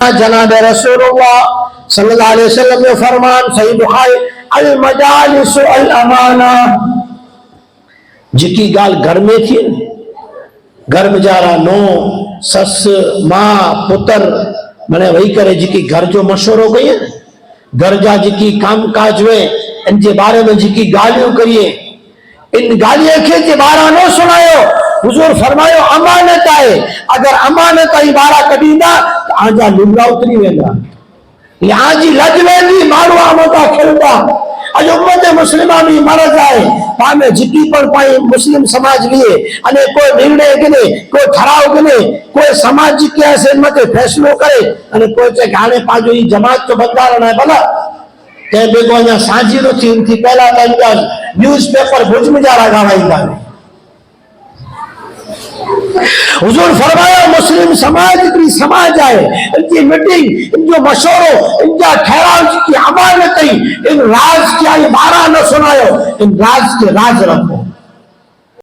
जनाब रसूलुल्लाह सल्लल्लाहु अलैहि वसल्लम ने फरमान सही बुखारी अल मजालिस अल अमाना जिकी गाल घर में थी घर में जारा नो सस मां पुत्र मने वही करे जिकी घर जो मशवरो कई घर जा जिकी काम काज हुए इनके बारे में जिकी गालियों करिए इन गालियों के जे बारा न सुनायो हुजूर फरमायो अमानत है अगर अमानत ही बारा कढींदा तो आजा लुंगा उतरी वेंदा यहाँ जी लज वेंदी मारू आमता खेलदा अज उम्मत मुस्लिमा भी मर जाए पामे जिकी पर पाई मुस्लिम समाज लिए अने कोई निर्णय कने कोई ठराव कने कोई समाज के ऐसे मते फैसलो करे अने कोई चे गाने पाजो ई जमात तो बंदारण है भला ते बेगो अञा साझीरो थी पहला त न्यूज़पेपर भुज में जा गावाईंदा हुजूर फरमाया मुस्लिम समाज की समाज है इनकी मीटिंग इनको मशवरो इनका ठहराव की अमानत इन राज क्या ये बारह न सुनायो इन राज के राज रखो